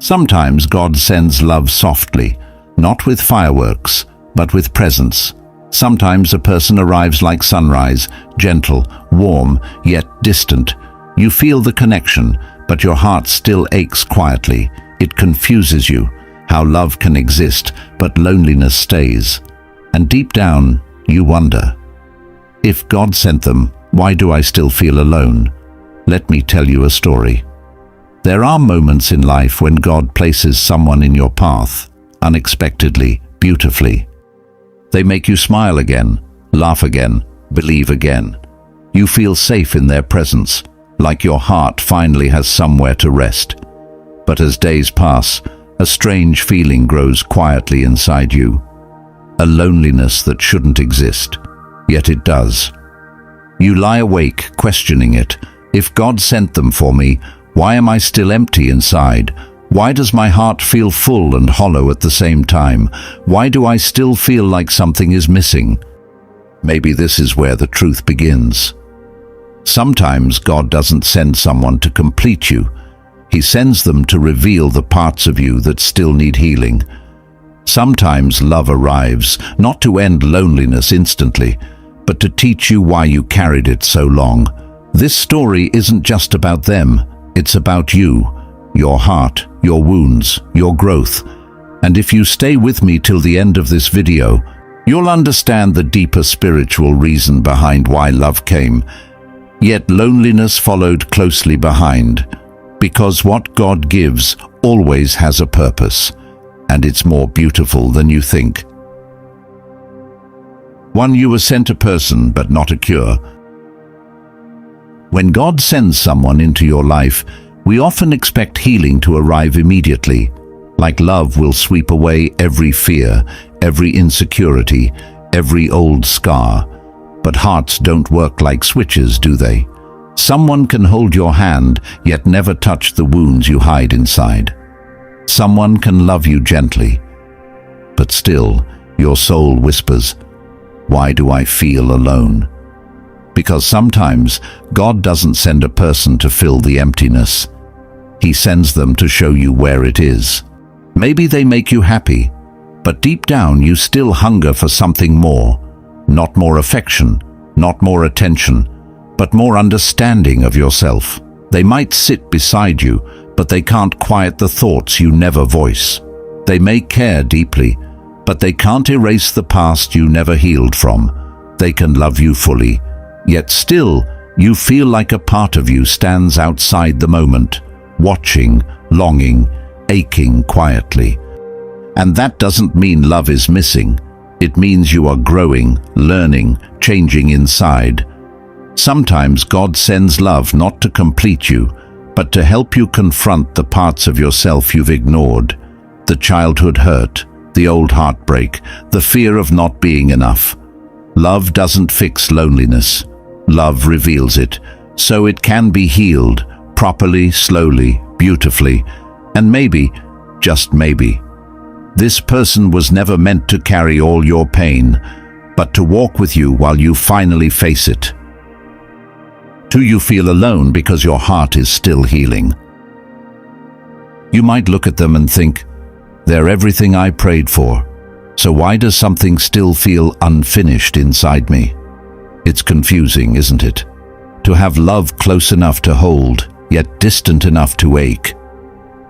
Sometimes God sends love softly, not with fireworks, but with presence. Sometimes a person arrives like sunrise, gentle, warm, yet distant. You feel the connection, but your heart still aches quietly. It confuses you, how love can exist, but loneliness stays. And deep down, you wonder, if God sent them, why do I still feel alone? Let me tell you a story. There are moments in life when God places someone in your path, unexpectedly, beautifully. They make you smile again, laugh again, believe again. You feel safe in their presence, like your heart finally has somewhere to rest. But as days pass, a strange feeling grows quietly inside you. A loneliness that shouldn't exist, yet it does. You lie awake, questioning it. If God sent them for me, why am I still empty inside? Why does my heart feel full and hollow at the same time? Why do I still feel like something is missing? Maybe this is where the truth begins. Sometimes God doesn't send someone to complete you. He sends them to reveal the parts of you that still need healing. Sometimes love arrives, not to end loneliness instantly, but to teach you why you carried it so long. This story isn't just about them, it's about you, your heart, your wounds, your growth. And if you stay with me till the end of this video, you'll understand the deeper spiritual reason behind why love came, yet loneliness followed closely behind. Because what God gives always has a purpose, and it's more beautiful than you think. 1. You were sent a person, but not a cure. When God sends someone into your life, we often expect healing to arrive immediately. Like love will sweep away every fear, every insecurity, every old scar. But hearts don't work like switches, do they? Someone can hold your hand, yet never touch the wounds you hide inside. Someone can love you gently, but still, your soul whispers, "Why do I feel alone?" Because sometimes God doesn't send a person to fill the emptiness. He sends them to show you where it is. Maybe they make you happy, but deep down you still hunger for something more. Not more affection, not more attention, but more understanding of yourself. They might sit beside you, but they can't quiet the thoughts you never voice. They may care deeply, but they can't erase the past you never healed from. They can love you fully, yet still you feel like a part of you stands outside the moment, watching, longing, aching quietly. And that doesn't mean love is missing. It means you are growing, learning, changing inside. Sometimes God sends love not to complete you, but to help you confront the parts of yourself you've ignored. The childhood hurt, the old heartbreak, the fear of not being enough. Love doesn't fix loneliness. Love reveals it, so it can be healed, properly, slowly, beautifully, and maybe, just maybe, this person was never meant to carry all your pain, but to walk with you while you finally face it. 2. You feel alone because your heart is still healing. You might look at them and think, they're everything I prayed for, so why does something still feel unfinished inside me? It's confusing, isn't it? To have love close enough to hold, yet distant enough to ache.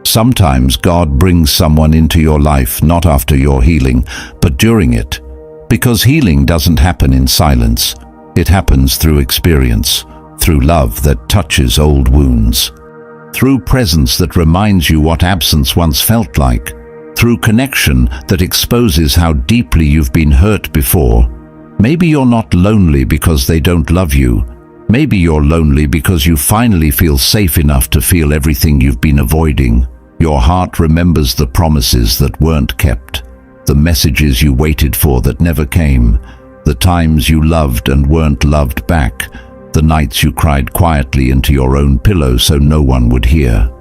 Sometimes God brings someone into your life not after your healing, but during it. Because healing doesn't happen in silence. It happens through experience, through love that touches old wounds, through presence that reminds you what absence once felt like, through connection that exposes how deeply you've been hurt before. Maybe you're not lonely because they don't love you. Maybe you're lonely because you finally feel safe enough to feel everything you've been avoiding. Your heart remembers the promises that weren't kept, the messages you waited for that never came, the times you loved and weren't loved back, the nights you cried quietly into your own pillow so no one would hear.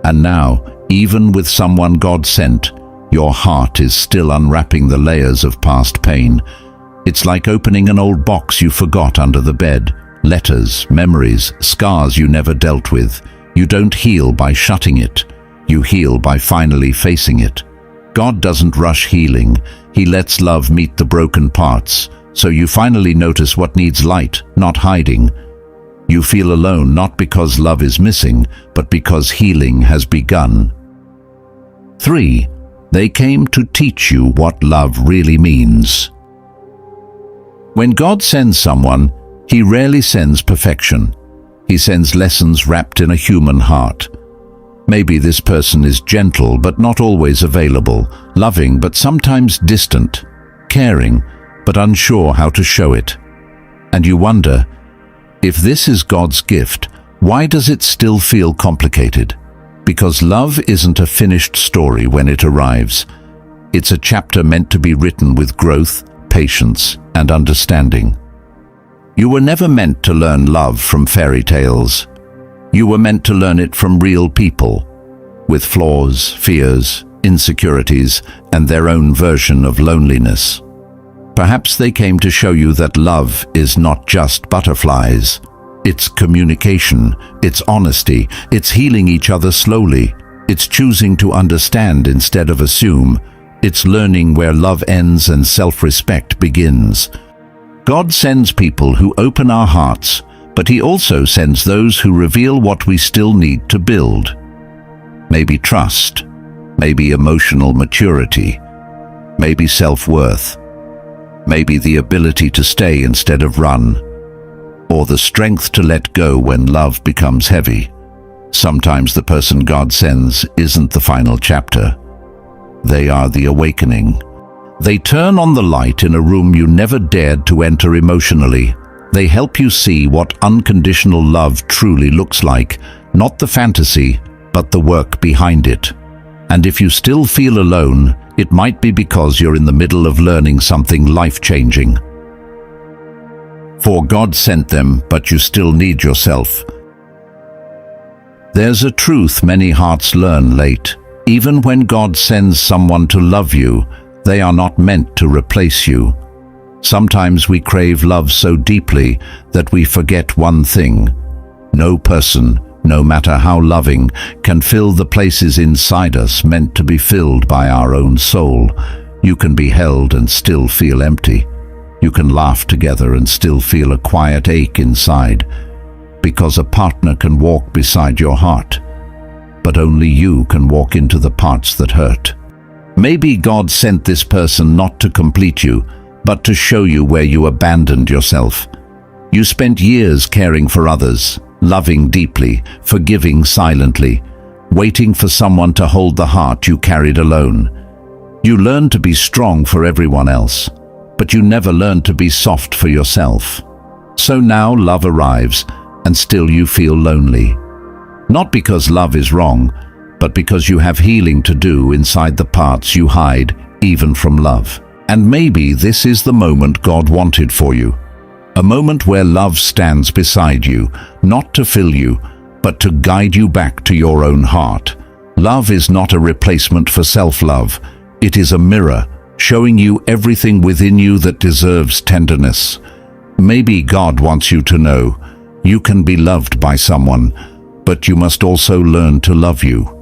And now, even with someone God sent, your heart is still unwrapping the layers of past pain. It's like opening an old box you forgot under the bed. Letters, memories, scars you never dealt with. You don't heal by shutting it. You heal by finally facing it. God doesn't rush healing. He lets love meet the broken parts, so you finally notice what needs light, not hiding. You feel alone not because love is missing, but because healing has begun. 3. They came to teach you what love really means. When God sends someone, He rarely sends perfection. He sends lessons wrapped in a human heart. Maybe this person is gentle but not always available, loving but sometimes distant, caring but unsure how to show it. And you wonder, if this is God's gift, why does it still feel complicated? Because love isn't a finished story when it arrives. It's a chapter meant to be written with growth, patience, and understanding. You were never meant to learn love from fairy tales. You were meant to learn it from real people, with flaws, fears, insecurities, and their own version of loneliness. Perhaps they came to show you that love is not just butterflies. It's communication, it's honesty, it's healing each other slowly, it's choosing to understand instead of assume, it's learning where love ends and self-respect begins. God sends people who open our hearts, but He also sends those who reveal what we still need to build. Maybe trust, maybe emotional maturity, maybe self-worth, maybe the ability to stay instead of run, or the strength to let go when love becomes heavy. Sometimes the person God sends isn't the final chapter. They are the awakening. They turn on the light in a room you never dared to enter emotionally. They help you see what unconditional love truly looks like, not the fantasy, but the work behind it. And if you still feel alone, it might be because you're in the middle of learning something life-changing. For God sent them, but you still need yourself. There's a truth many hearts learn late. Even when God sends someone to love you, they are not meant to replace you. Sometimes we crave love so deeply that we forget one thing. No person, no matter how loving, can fill the places inside us meant to be filled by our own soul. You can be held and still feel empty. You can laugh together and still feel a quiet ache inside, because a partner can walk beside your heart, but only you can walk into the parts that hurt. Maybe God sent this person not to complete you, but to show you where you abandoned yourself. You spent years caring for others, loving deeply, forgiving silently, waiting for someone to hold the heart you carried alone. You learned to be strong for everyone else, but you never learned to be soft for yourself. So now love arrives, and still you feel lonely. Not because love is wrong, but because you have healing to do inside the parts you hide, even from love. And maybe this is the moment God wanted for you. A moment where love stands beside you, not to fill you, but to guide you back to your own heart. Love is not a replacement for self-love. It is a mirror, showing you everything within you that deserves tenderness. Maybe God wants you to know, you can be loved by someone, but you must also learn to love you.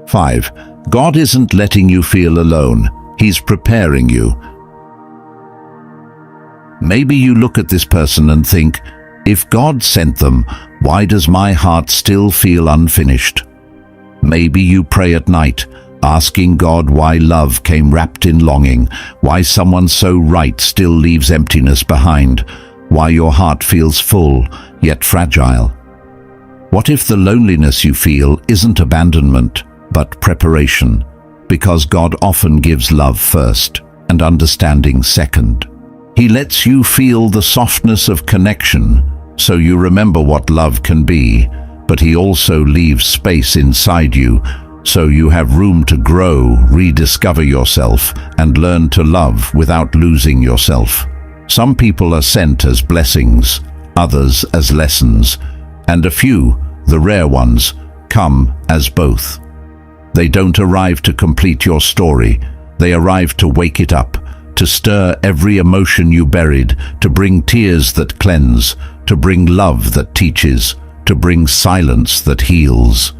5. God isn't letting you feel alone. He's preparing you. Maybe you look at this person and think, if God sent them, why does my heart still feel unfinished? Maybe you pray at night, asking God why love came wrapped in longing, why someone so right still leaves emptiness behind, why your heart feels full, yet fragile. What if the loneliness you feel isn't abandonment, but preparation? Because God often gives love first and understanding second. He lets you feel the softness of connection, so you remember what love can be, but He also leaves space inside you, so you have room to grow, rediscover yourself, and learn to love without losing yourself. Some people are sent as blessings, others as lessons, and a few, the rare ones, come as both. They don't arrive to complete your story, they arrive to wake it up, to stir every emotion you buried, to bring tears that cleanse, to bring love that teaches, to bring silence that heals.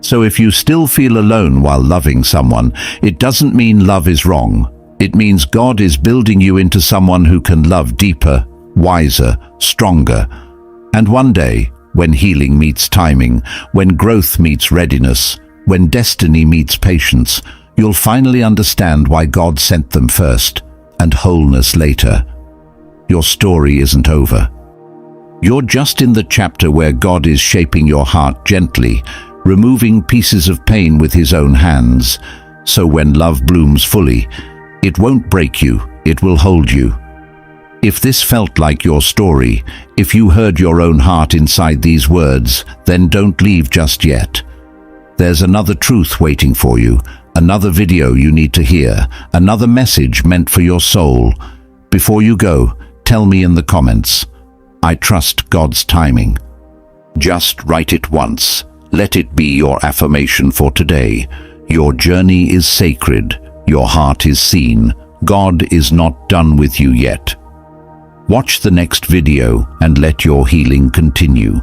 So if you still feel alone while loving someone, it doesn't mean love is wrong. It means God is building you into someone who can love deeper, wiser, stronger. And one day, when healing meets timing, when growth meets readiness, when destiny meets patience, you'll finally understand why God sent them first and wholeness later. Your story isn't over. You're just in the chapter where God is shaping your heart gently, removing pieces of pain with His own hands. So when love blooms fully, it won't break you, it will hold you. If this felt like your story, if you heard your own heart inside these words, then don't leave just yet. There's another truth waiting for you, another video you need to hear, another message meant for your soul. Before you go, tell me in the comments, I trust God's timing. Just write it once. Let it be your affirmation for today. Your journey is sacred. Your heart is seen. God is not done with you yet. Watch the next video and let your healing continue.